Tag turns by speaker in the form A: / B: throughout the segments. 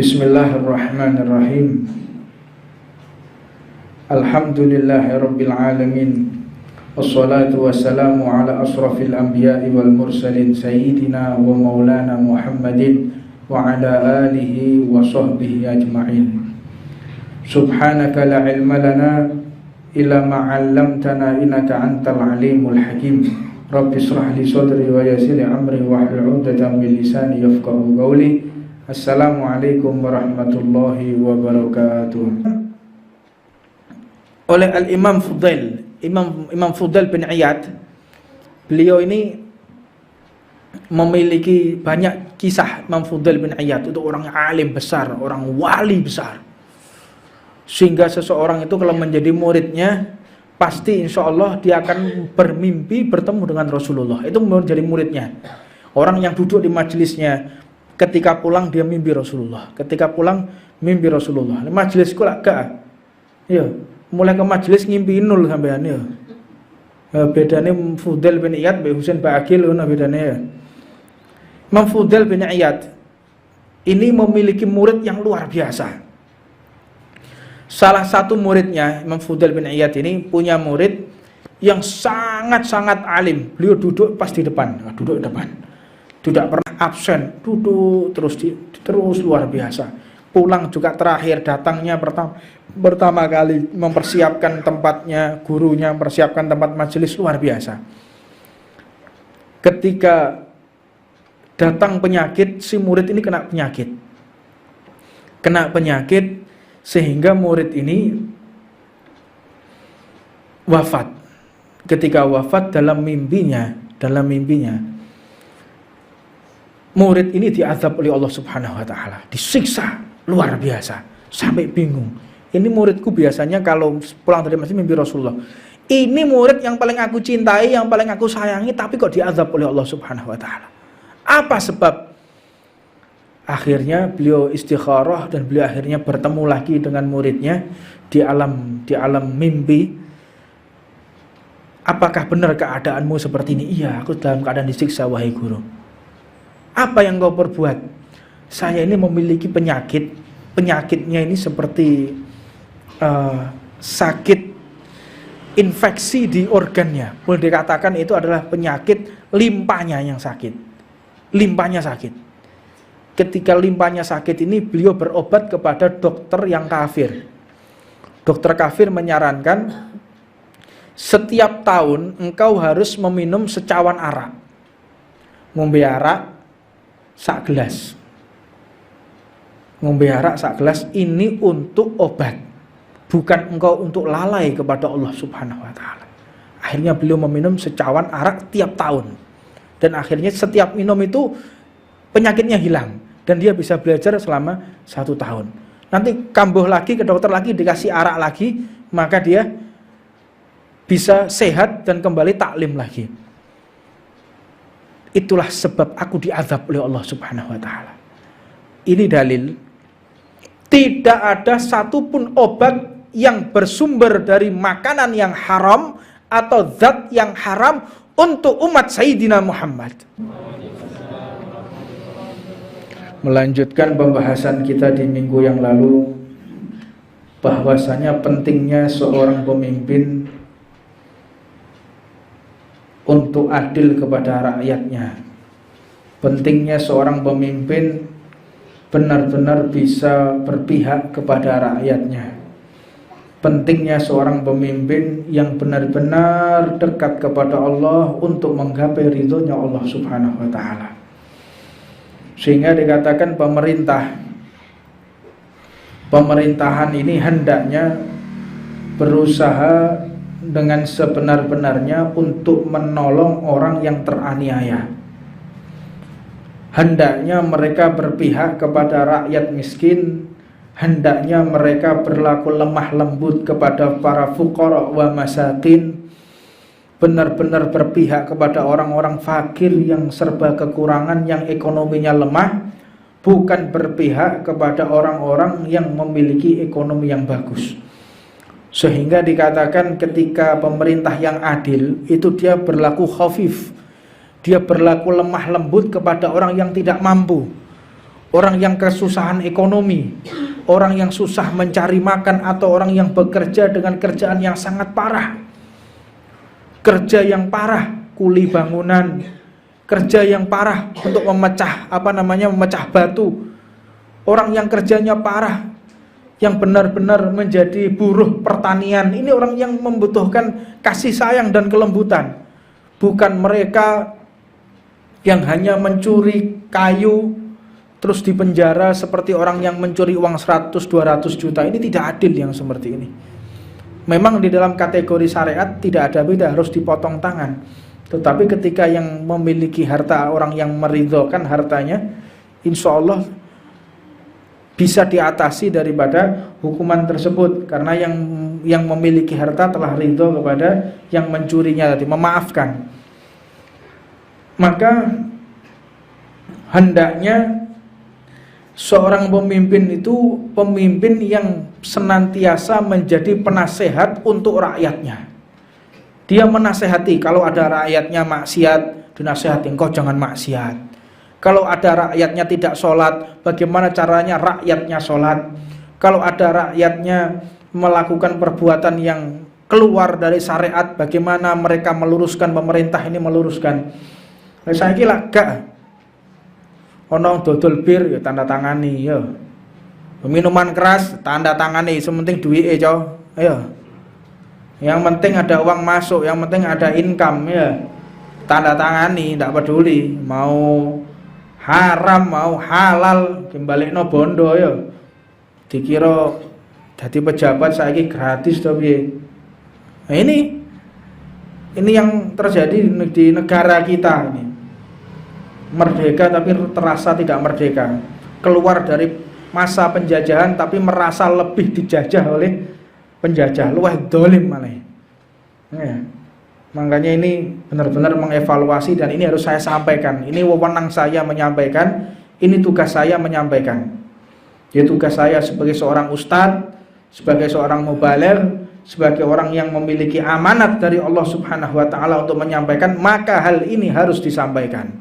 A: Bismillahirrahmanirrahim. Alhamdulillahirabbil alamin. Wassalatu wassalamu ala asrafil anbiya'i wal mursalin sayyidina wa maulana Muhammadin wa ala alihi wa sahbihi ajma'in. Subhanaka la ilma lana illa ma 'allamtana innaka antal alimul hakim. Rabbi shrah li sadri wa yassir li amri wahlul 'uqdatam min lisani yafqahu qawli. Assalamualaikum warahmatullahi wabarakatuh. Oleh Al-Imam Fudail, Imam Fudail bin Iyad, beliau ini memiliki banyak kisah. Imam Fudail bin Iyad itu orang alim besar, orang wali besar, sehingga seseorang itu kalau menjadi muridnya pasti insya Allah dia akan bermimpi bertemu dengan Rasulullah. Itu menjadi muridnya. Orang yang duduk di majelisnya, ketika pulang dia mimpi Rasulullah. Ketika pulang mimpi Rasulullah. Majelisku lah gak. Ya, mulai ke majelis ngimpi nol sampean ya. Bedane Fudail bin Iyad be Husain Ba'akil ono bedane ya. Imam Fudail bin Iyad ini memiliki murid yang luar biasa. Salah satu muridnya, Imam Fudail bin Iyad ini punya murid yang sangat-sangat alim. Beliau duduk pas di depan, duduk di depan. Tidak pernah absen, duduk terus luar biasa. Pulang juga terakhir, datangnya pertama kali mempersiapkan tempatnya, gurunya mempersiapkan tempat majelis, luar biasa. Ketika datang penyakit, si murid ini kena penyakit sehingga murid ini wafat. Ketika wafat dalam mimpinya murid ini diazab oleh Allah Subhanahu wa taala, disiksa luar biasa sampai bingung. Ini muridku biasanya kalau pulang dari masjid mimpi Rasulullah. Ini murid yang paling aku cintai, yang paling aku sayangi, tapi kok diazab oleh Allah Subhanahu wa taala. Apa sebab? Akhirnya beliau istikharah dan beliau akhirnya bertemu lagi dengan muridnya di alam mimpi. Apakah benar keadaanmu seperti ini? Iya, aku dalam keadaan disiksa wahai guru. Apa yang kau perbuat? Saya ini memiliki penyakitnya ini seperti sakit infeksi di organnya. Boleh dikatakan itu adalah penyakit limpahnya yang sakit. Limpahnya sakit. Ketika limpahnya sakit ini beliau berobat kepada dokter yang kafir. Dokter kafir menyarankan setiap tahun engkau harus meminum secawan arak. Ngombe arak sak gelas ini untuk obat, bukan engkau untuk lalai kepada Allah Subhanahu wa taala. Akhirnya beliau meminum secawan arak tiap tahun, dan akhirnya setiap minum itu penyakitnya hilang dan dia bisa belajar selama 1 tahun. Nanti kambuh lagi ke dokter lagi, dikasih arak lagi, maka dia bisa sehat dan kembali taklim lagi. Itulah sebab aku diazab oleh Allah Subhanahu wa taala. Ini dalil tidak ada satupun obat yang bersumber dari makanan yang haram atau zat yang haram untuk umat Sayyidina Muhammad. Melanjutkan pembahasan kita di minggu yang lalu, bahwasanya pentingnya seorang pemimpin untuk adil kepada rakyatnya. Pentingnya seorang pemimpin benar-benar bisa berpihak kepada rakyatnya. Pentingnya seorang pemimpin yang benar-benar dekat kepada Allah untuk menggapai ridhonya Allah Subhanahu wa taala. Sehingga dikatakan pemerintahan ini hendaknya berusaha dengan sebenar-benarnya untuk menolong orang yang teraniaya. Hendaknya mereka berpihak kepada rakyat miskin. Hendaknya mereka berlaku lemah lembut kepada para fuqara wa masakin. Benar-benar berpihak kepada orang-orang fakir yang serba kekurangan, yang ekonominya lemah. Bukan berpihak kepada orang-orang yang memiliki ekonomi yang bagus. Sehingga dikatakan ketika pemerintah yang adil itu dia berlaku khafif, dia berlaku lemah lembut kepada orang yang tidak mampu, orang yang kesusahan ekonomi, orang yang susah mencari makan, atau orang yang bekerja dengan kerjaan yang sangat parah, kerja yang parah, kuli bangunan, kerja yang parah untuk memecah memecah batu, orang yang kerjanya parah, yang benar-benar menjadi buruh pertanian. Ini orang yang membutuhkan kasih sayang dan kelembutan, bukan mereka yang hanya mencuri kayu terus dipenjara seperti orang yang mencuri uang 100-200 juta. Ini tidak adil yang seperti ini. Memang di dalam kategori syariat tidak ada beda, harus dipotong tangan. Tetapi ketika yang memiliki harta, orang yang meridhokan hartanya, insya Allah bisa diatasi daripada hukuman tersebut, karena yang memiliki harta telah ridho kepada yang mencurinya tadi, memaafkan. Maka hendaknya seorang pemimpin itu pemimpin yang senantiasa menjadi penasehat untuk rakyatnya. Dia menasehati, kalau ada rakyatnya maksiat, dinasehati, engkau jangan maksiat. Kalau ada rakyatnya tidak sholat, bagaimana caranya rakyatnya sholat. Kalau ada rakyatnya melakukan perbuatan yang keluar dari syariat, bagaimana mereka meluruskan, pemerintah ini meluruskan. Saya kira gak ono dodol bir ya tanda tangani ya. Minuman keras tanda tangani, sementing duit cow. Ayo. Yang penting ada uang masuk, yang penting ada income ya. Tanda tangani, tidak peduli mau haram mau halal, kembalikno bondo ya. Dikira jadi pejabat saiki gratis to piye. Nah, ini yang terjadi di negara kita ini. Merdeka tapi terasa tidak merdeka. Keluar dari masa penjajahan tapi merasa lebih dijajah oleh penjajah, luwih dolim malah. Ya. Makanya ini benar-benar mengevaluasi, dan ini harus saya sampaikan. Ini wewenang saya menyampaikan, ini tugas saya menyampaikan. Ya, tugas saya sebagai seorang ustadz, sebagai seorang mubaligh, sebagai orang yang memiliki amanat dari Allah Subhanahu wa taala untuk menyampaikan, maka hal ini harus disampaikan.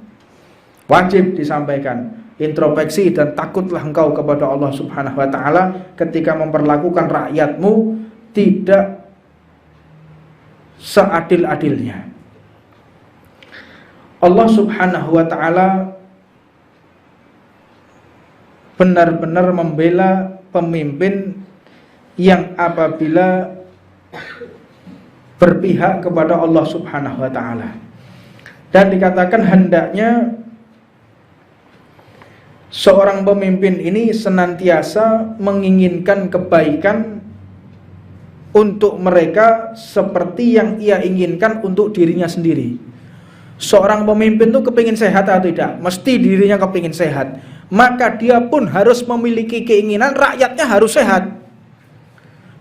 A: Wajib disampaikan. Introspeksi dan takutlah engkau kepada Allah Subhanahu wa taala ketika memperlakukan rakyatmu tidak seadil-adilnya. Allah Subhanahu wa taala benar-benar membela pemimpin yang apabila berpihak kepada Allah Subhanahu wa taala. Dan dikatakan hendaknya seorang pemimpin ini senantiasa menginginkan kebaikan untuk mereka seperti yang ia inginkan untuk dirinya sendiri. Seorang pemimpin itu kepingin sehat atau tidak? Mesti dirinya kepingin sehat. Maka dia pun harus memiliki keinginan rakyatnya harus sehat.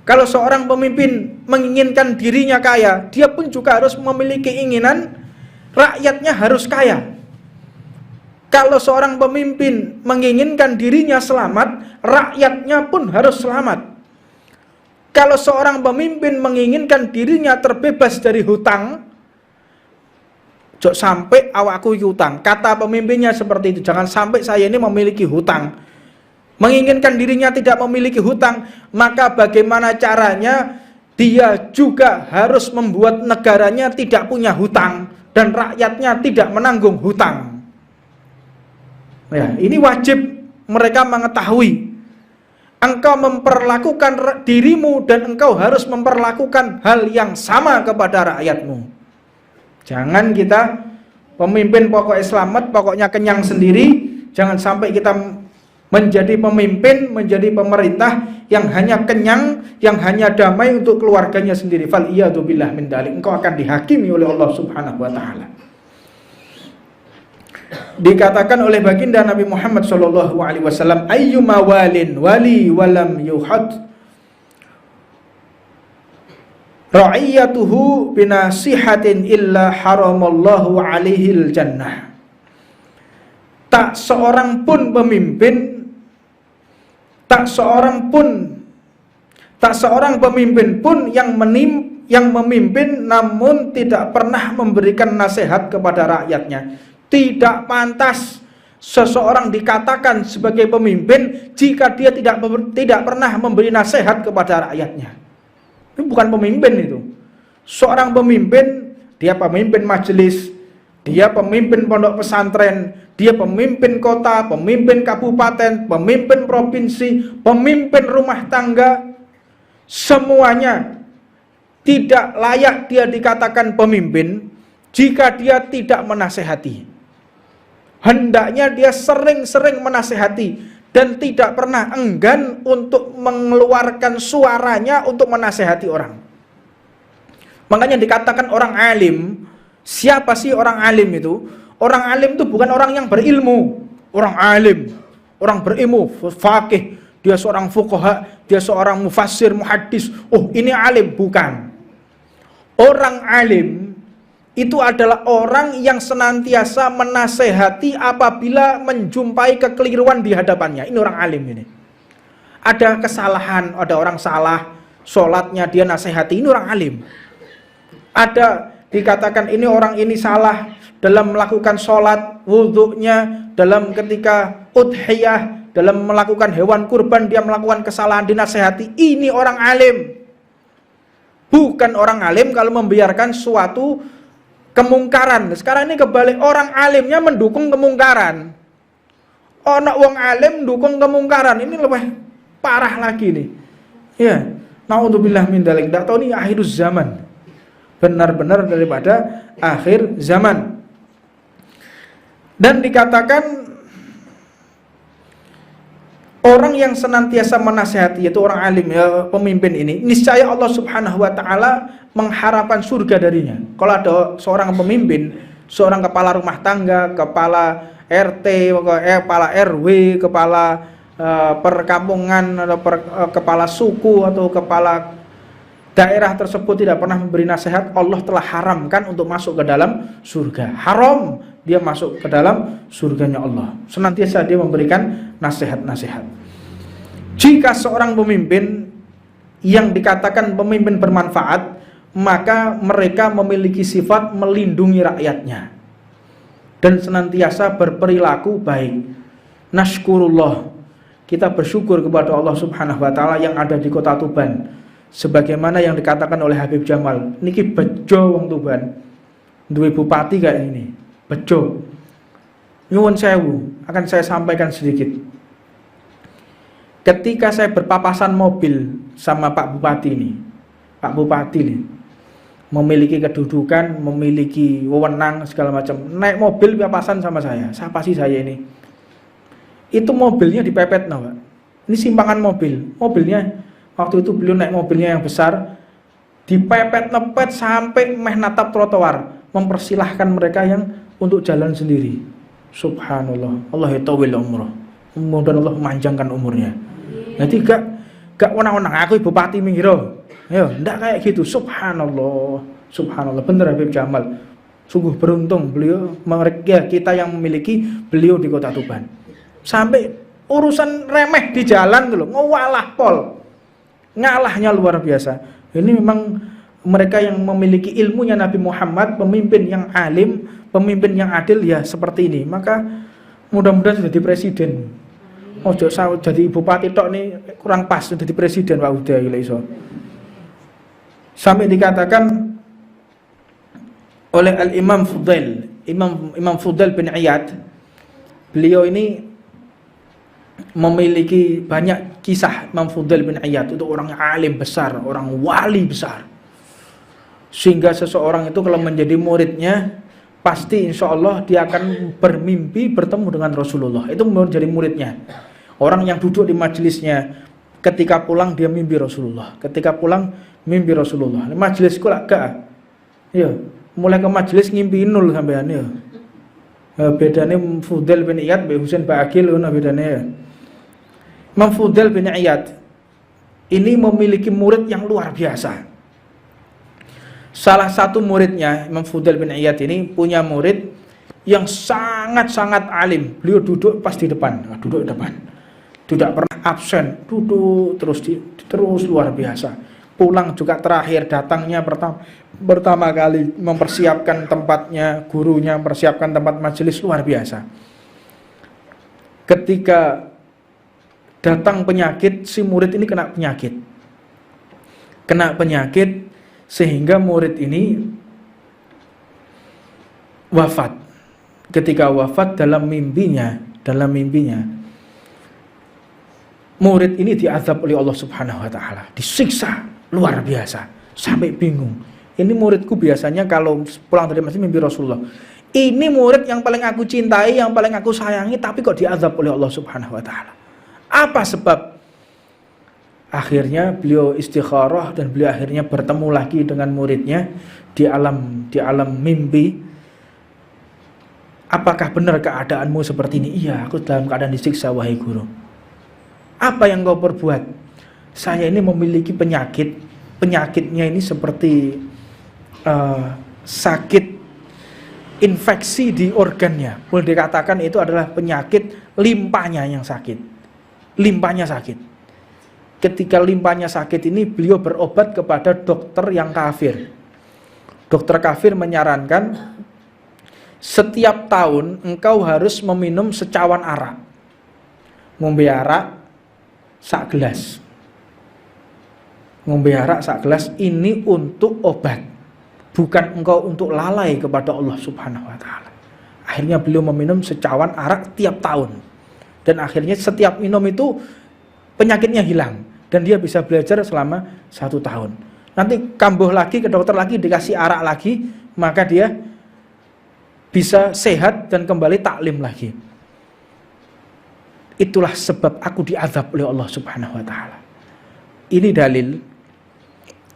A: Kalau seorang pemimpin menginginkan dirinya kaya, dia pun juga harus memiliki keinginan rakyatnya harus kaya. Kalau seorang pemimpin menginginkan dirinya selamat, rakyatnya pun harus selamat. Kalau seorang pemimpin menginginkan dirinya terbebas dari hutang, jok sampai awakku hutang. Kata pemimpinnya seperti itu, jangan sampai saya ini memiliki hutang. Menginginkan dirinya tidak memiliki hutang, maka bagaimana caranya dia juga harus membuat negaranya tidak punya hutang dan rakyatnya tidak menanggung hutang. Ya, ini wajib mereka mengetahui. Engkau memperlakukan dirimu dan engkau harus memperlakukan hal yang sama kepada rakyatmu. Jangan kita pemimpin pokoknya selamat, pokoknya kenyang sendiri. Jangan sampai kita menjadi pemimpin, menjadi pemerintah yang hanya kenyang, yang hanya damai untuk keluarganya sendiri. Fal iyadu billah min dalik. Engkau akan dihakimi oleh Allah Subhanahu wa taala. Dikatakan oleh baginda Nabi Muhammad SAW, ayyuma walin wali walam yuhad ra'iyatuhu binasihatin illa haramallahu alaihil jannah. Tak seorang pun pemimpin, tak seorang pemimpin pun yang memimpin namun tidak pernah memberikan nasihat kepada rakyatnya. Tidak pantas seseorang dikatakan sebagai pemimpin jika dia tidak pernah memberi nasihat kepada rakyatnya. Ini bukan pemimpin itu. Seorang pemimpin, dia pemimpin majelis, dia pemimpin pondok pesantren, dia pemimpin kota, pemimpin kabupaten, pemimpin provinsi, pemimpin rumah tangga, semuanya tidak layak dia dikatakan pemimpin jika dia tidak menasehati. Hendaknya dia sering-sering menasehati dan tidak pernah enggan untuk mengeluarkan suaranya untuk menasehati orang. Makanya dikatakan orang alim. Siapa sih orang alim itu? Orang alim itu bukan orang yang berilmu. Orang alim, orang berilmu, faqih, dia seorang fuqaha, dia seorang mufassir, muhaddis. Oh, ini alim, bukan. Orang alim itu adalah orang yang senantiasa menasehati apabila menjumpai kekeliruan di hadapannya. Ini orang alim ini. Ada kesalahan, ada orang salah, sholatnya dia nasehati, ini orang alim. Ada dikatakan ini orang ini salah dalam melakukan sholat, wudhunya, dalam ketika udhiyah, dalam melakukan hewan kurban, dia melakukan kesalahan, dinasehati. Ini orang alim. Bukan orang alim kalau membiarkan suatu kemungkaran. Sekarang ini kebalik, orang alimnya mendukung kemungkaran. Ono wong alim mendukung kemungkaran, ini lebih parah lagi nih. Ya, naudzubillah min dzalik. Ndak tahu ini akhiruz zaman. Benar-benar daripada akhir zaman. Dan dikatakan orang yang senantiasa menasihati, yaitu orang alim, ya, pemimpin ini, niscaya Allah Subhanahu wa taala mengharapkan surga darinya. Kalau ada seorang pemimpin, seorang kepala rumah tangga, kepala RT, kepala RW, kepala perkampungan atau kepala suku atau kepala daerah tersebut tidak pernah memberi nasihat, Allah telah haramkan untuk masuk ke dalam surga. Haram dia masuk ke dalam surganya Allah. Senantiasa dia memberikan nasihat-nasihat. Jika seorang pemimpin yang dikatakan pemimpin bermanfaat, maka mereka memiliki sifat melindungi rakyatnya dan senantiasa berperilaku baik. Nashkurullah, kita bersyukur kepada Allah Subhanahu wa taala yang ada di kota Tuban. Sebagaimana yang dikatakan oleh Habib Jamal, niki bejo wong Tuban, duwe bupati kayak ini, bejo. Nyuwun sewu, akan saya sampaikan sedikit. Ketika saya berpapasan mobil sama Pak Bupati ini, Pak Bupati ini memiliki kedudukan, memiliki wewenang segala macam, naik mobil papasan sama saya. Siapa sih saya ini? Itu mobilnya dipepet, Pak. Ini simpangan mobil, mobilnya. Waktu itu beliau naik mobilnya yang besar, dipepet-nepet sampai meh natap trotoar, mempersilahkan mereka yang untuk jalan sendiri. Subhanallah, Allah yatawil umrah. Mudah-mudahan Allah memanjangkan umurnya. Jadi gak wenang-wenang aku bupati minggiro. Ayo, ndak kayak gitu. Subhanallah, subhanallah. Bener Habib Jamal. Sungguh beruntung beliau, mereka kita yang memiliki beliau di kota Tuban. Sampai urusan remeh di jalan tuh, ngalah pol. Ngalahnya luar biasa. Ini memang mereka yang memiliki ilmunya Nabi Muhammad, pemimpin yang alim, pemimpin yang adil, ya seperti ini. Maka mudah-mudahan jadi presiden. Ojo jadi bupati tok nih kurang pas, jadi presiden Pak udah iso. Sampai dikatakan oleh Al-Imam Fudail, Imam Fudail bin Iyad, beliau ini memiliki banyak kisah. Imam Fudail bin Iyad itu orang alim besar, orang wali besar, sehingga seseorang itu kalau menjadi muridnya pasti insya Allah dia akan bermimpi bertemu dengan Rasulullah. Itu menjadi muridnya. Orang yang duduk di majelisnya, ketika pulang dia mimpi Rasulullah, ketika pulang mimpi Rasulullah. Majelisku lah gak, ya mulai ke majelis ngimpi nul sampean ya. Bedanya Fudail bin Iyad be Husain Ba'akil ana bedanya ya. Imam Fudail bin Iyad ini memiliki murid yang luar biasa. Salah satu muridnya, Imam Fudail bin Iyad ini punya murid yang sangat-sangat alim. Beliau duduk pas di depan, duduk di depan. Tidak pernah absen, duduk terus luar biasa. Pulang juga terakhir datangnya pertama kali mempersiapkan tempatnya, gurunya mempersiapkan tempat majelis luar biasa. ketika datang penyakit, si murid ini kena penyakit sehingga murid ini wafat. Ketika wafat dalam mimpinya murid ini diazab oleh Allah Subhanahu wa taala, disiksa luar biasa sampai bingung. Ini muridku biasanya kalau pulang dari masjid mimpi Rasulullah. Ini murid yang paling aku cintai, yang paling aku sayangi, tapi kok diazab oleh Allah Subhanahu wa taala. Apa sebab? Akhirnya beliau istikharah dan beliau akhirnya bertemu lagi dengan muridnya di alam mimpi. Apakah benar keadaanmu seperti ini? Iya, aku dalam keadaan disiksa wahai guru. Apa yang kau perbuat? Saya ini memiliki penyakit. Penyakitnya ini seperti sakit infeksi di organnya. Boleh dikatakan itu adalah penyakit limpahnya yang sakit. Limpahnya sakit. Ketika limpahnya sakit ini beliau berobat kepada dokter yang kafir. Dokter kafir menyarankan setiap tahun engkau harus meminum secawan arak. Ngombe arak sak gelas. Ngombe arak sak gelas ini untuk obat. Bukan engkau untuk lalai kepada Allah Subhanahu wa taala. Akhirnya beliau meminum secawan arak tiap tahun. Dan akhirnya setiap minum itu penyakitnya hilang dan dia bisa belajar selama 1 tahun. Nanti kambuh lagi ke dokter lagi, dikasih arak lagi, maka dia bisa sehat dan kembali taklim lagi. Itulah sebab aku diazab oleh Allah Subhanahu wa taala. Ini dalil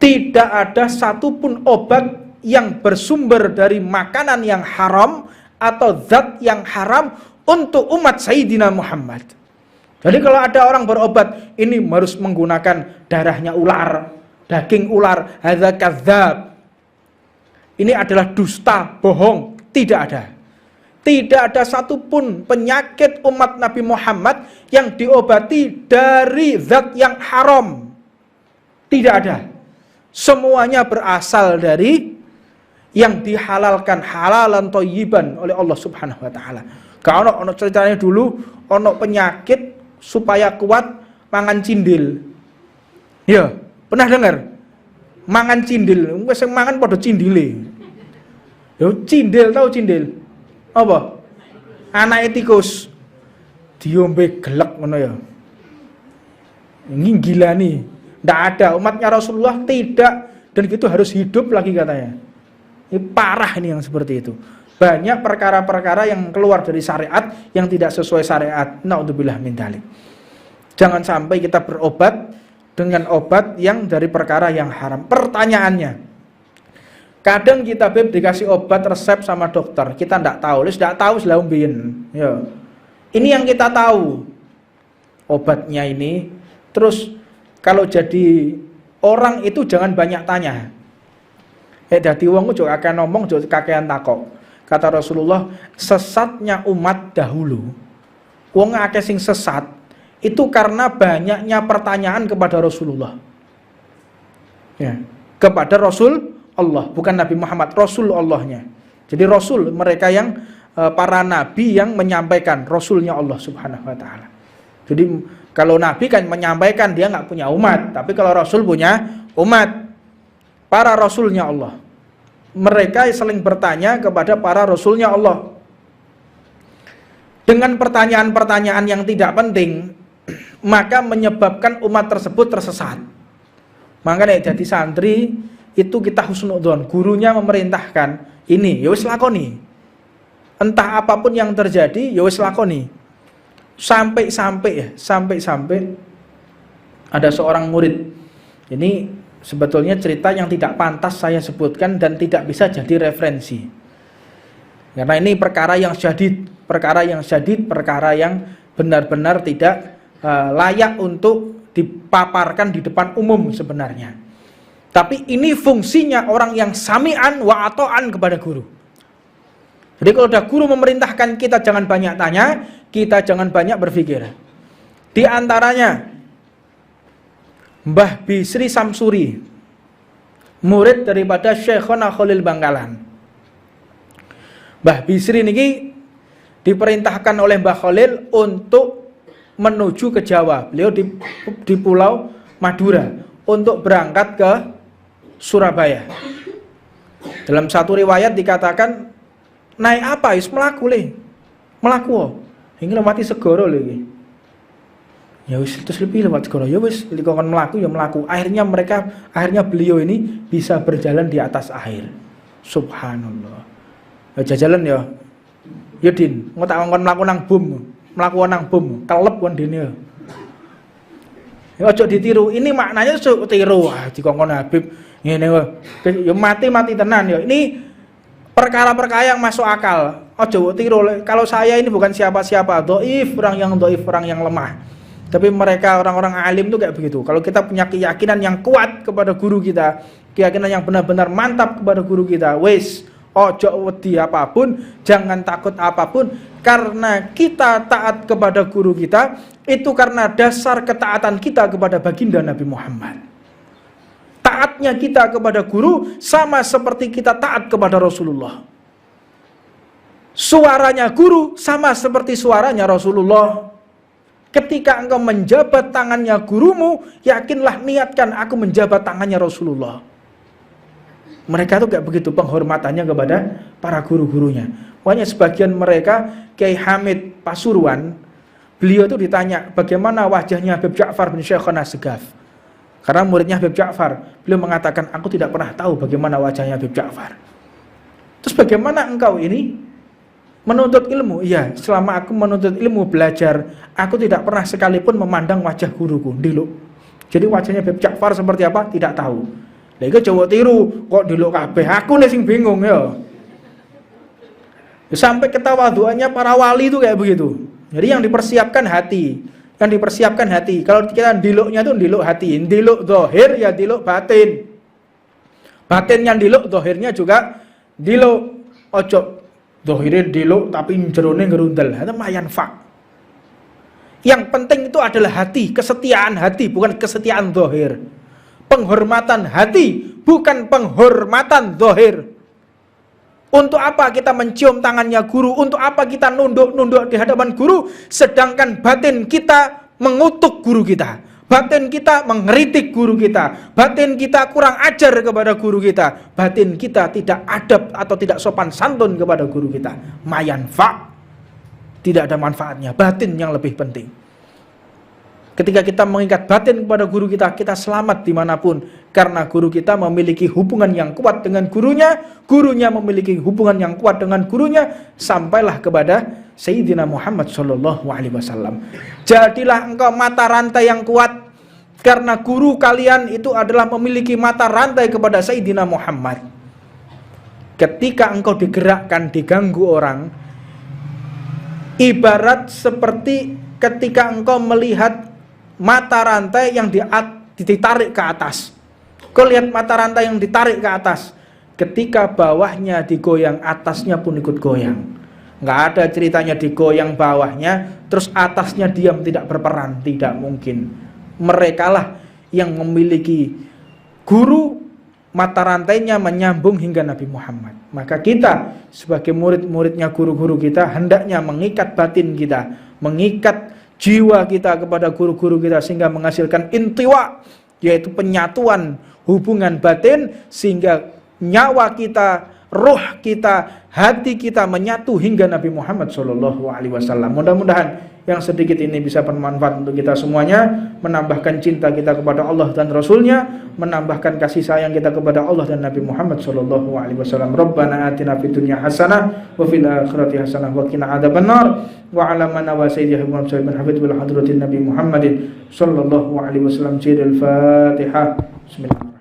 A: tidak ada satupun obat yang bersumber dari makanan yang haram atau zat yang haram untuk umat Sayyidina Muhammad. Jadi kalau ada orang berobat, ini harus menggunakan darahnya ular, daging ular, hadza kadzab. Ini adalah dusta, bohong. Tidak ada. Tidak ada satupun penyakit umat Nabi Muhammad yang diobati dari zat yang haram. Tidak ada. Semuanya berasal dari yang dihalalkan, halalan thayyiban oleh Allah Subhanahu wa taala. Kalau ono ceritanya dulu, ono penyakit supaya kuat mangan cindil. Ya, pernah dengar? Mangan cindil, wis mangan padha cindile. Yo cindil, tahu cindil? Apa? Anake tikus. Diombe gelek ngono ya. Ini gila nih. Nggak ada, umatnya Rasulullah tidak, dan gitu harus hidup lagi katanya. Ini parah ini yang seperti itu. Banyak perkara-perkara yang keluar dari syariat yang tidak sesuai syariat. Naudzubillah min dzalik. Jangan sampai kita berobat dengan obat yang dari perkara yang haram. Pertanyaannya, kadang kita dikasih obat resep sama dokter, kita tidak tahu, tidak tahu selalu biyen. Ya. Ini yang kita tahu obatnya ini. Terus kalau jadi orang itu jangan banyak tanya. Dadi wong juga akan ngomong, juga kakean takok. Kata Rasulullah, sesatnya umat dahulu, wong akeh sing sesat itu karena banyaknya pertanyaan kepada Rasulullah. Ya, kepada Rasul Allah, bukan Nabi Muhammad, Rasul Allahnya. Jadi Rasul, mereka yang para nabi yang menyampaikan, Rasulnya Allah Subhanahu wa taala. Jadi kalau nabi kan menyampaikan, dia nggak punya umat, tapi kalau Rasul punya umat, para Rasulnya Allah. Mereka saling bertanya kepada para Rasulnya Allah dengan pertanyaan-pertanyaan yang tidak penting, maka menyebabkan umat tersebut tersesat. Makanya jadi santri itu kita husnudzon, gurunya memerintahkan ini, ya wis lakoni. Entah apapun yang terjadi, ya wis lakoni. Sampai ada seorang murid. Ini sebetulnya cerita yang tidak pantas saya sebutkan dan tidak bisa jadi referensi. Karena ini perkara yang syadid, perkara yang benar-benar tidak layak untuk dipaparkan di depan umum sebenarnya. Tapi ini fungsinya orang yang sami'an wa ata'an kepada guru. Jadi kalau ada guru memerintahkan kita jangan banyak tanya, kita jangan banyak berpikir. Di antaranya Mbah Bisri Samsuri, murid daripada Syekhona Khalil Bangkalan. Mbah Bisri niki diperintahkan oleh Mbah Khalil untuk menuju ke Jawa. Beliau di Pulau Madura untuk berangkat ke Surabaya. Dalam satu riwayat dikatakan naik apa? Melaku le. Melaku. Ini lewati segoro lagi. Ya wis terus lebih lewat segoro. Ya wis dikon melaku ya melaku. Akhirnya beliau ini bisa berjalan di atas air. Subhanallah. Ya jajalan ya. Ya Din, ngotak ngongkon mlaku nang bom, kelep kon dene. Ya aja ditiru. Ini maknanya tiru. Dikongkon Habib ngene ya mati tenan ya. Ini perkara-perkara yang masuk akal. Aja tiru. Kalau saya ini bukan siapa-siapa, dhaif, orang yang lemah. Tapi mereka orang-orang alim itu kayak begitu. Kalau kita punya keyakinan yang kuat kepada guru kita, keyakinan yang benar-benar mantap kepada guru kita, wis ojo wedi apapun, jangan takut apapun, karena kita taat kepada guru kita itu karena dasar ketaatan kita kepada baginda Nabi Muhammad. Taatnya kita kepada guru sama seperti kita taat kepada Rasulullah. Suaranya guru sama seperti suaranya Rasulullah. Ketika engkau menjabat tangannya gurumu, yakinlah niatkan aku menjabat tangannya Rasulullah. Mereka tuh gak begitu penghormatannya kepada para guru-gurunya. Makanya sebagian mereka, Kiai Hamid Pasuruan, beliau tuh ditanya bagaimana wajahnya Habib Ja'far bin Syekhona Segaf. Karena muridnya Habib Ja'far, beliau mengatakan aku tidak pernah tahu bagaimana wajahnya Habib Ja'far. Terus bagaimana engkau ini menuntut ilmu? Iya, selama aku menuntut ilmu belajar, aku tidak pernah sekalipun memandang wajah guruku, diluk. Jadi wajahnya Habib Ja'far seperti apa? Tidak tahu. Lah iku coba tiru, kok diluk kabeh. Aku nih sing bingung ya. Sampai ketawaduannya para wali itu kayak begitu. Jadi yang dipersiapkan hati. Kalau kita diluknya tuh diluk hati, diluk zahir ya diluk batin. Batin yang diluk, zahirnya juga diluk. Ojo zahire diluk tapi jerone ngerundel. Itu mayan fak. Yang penting itu adalah hati, kesetiaan hati, bukan kesetiaan zahir. Penghormatan hati, bukan penghormatan zahir. Untuk apa kita mencium tangannya guru? Untuk apa kita nunduk-nunduk di hadapan guru? Sedangkan batin kita mengutuk guru kita. Batin kita mengkritik guru kita. Batin kita kurang ajar kepada guru kita. Batin kita tidak adab atau tidak sopan santun kepada guru kita. Mayanfa. Tidak ada manfaatnya. Batin yang lebih penting. Ketika kita mengikat batin kepada guru kita, kita selamat dimanapun. Karena guru kita memiliki hubungan yang kuat dengan gurunya, gurunya memiliki hubungan yang kuat dengan gurunya, sampailah kepada Sayyidina Muhammad SAW. Jadilah engkau mata rantai yang kuat, karena guru kalian itu adalah memiliki mata rantai kepada Sayyidina Muhammad. Ketika engkau digerakkan, diganggu orang, ibarat seperti ketika engkau melihat mata rantai yang ditarik ke atas. Kau lihat mata rantai yang ditarik ke atas. Ketika bawahnya digoyang, atasnya pun ikut goyang. Nggak ada ceritanya digoyang bawahnya, terus atasnya diam tidak berperan. Tidak mungkin. Mereka lah yang memiliki guru, mata rantainya menyambung hingga Nabi Muhammad. Maka kita sebagai murid-muridnya guru-guru kita, hendaknya mengikat batin kita, mengikat jiwa kita kepada guru-guru kita, sehingga menghasilkan intiwa, yaitu penyatuan hubungan batin, sehingga nyawa kita, roh kita, hati kita menyatu hingga Nabi Muhammad SAW. Mudah-mudahan yang sedikit ini bisa bermanfaat untuk kita semuanya, menambahkan cinta kita kepada Allah dan Rasulnya, menambahkan kasih sayang kita kepada Allah dan Nabi Muhammad SAW. Rabbana atina fid dunya hasanah wa fil akhirati hasanah wa qina adzabannar wa ala man wa sayyidina Muhammad hafid bil hadratin Nabi Muhammadin sallallahu alaihi wasallam. Al-Fatihah. Bismillah.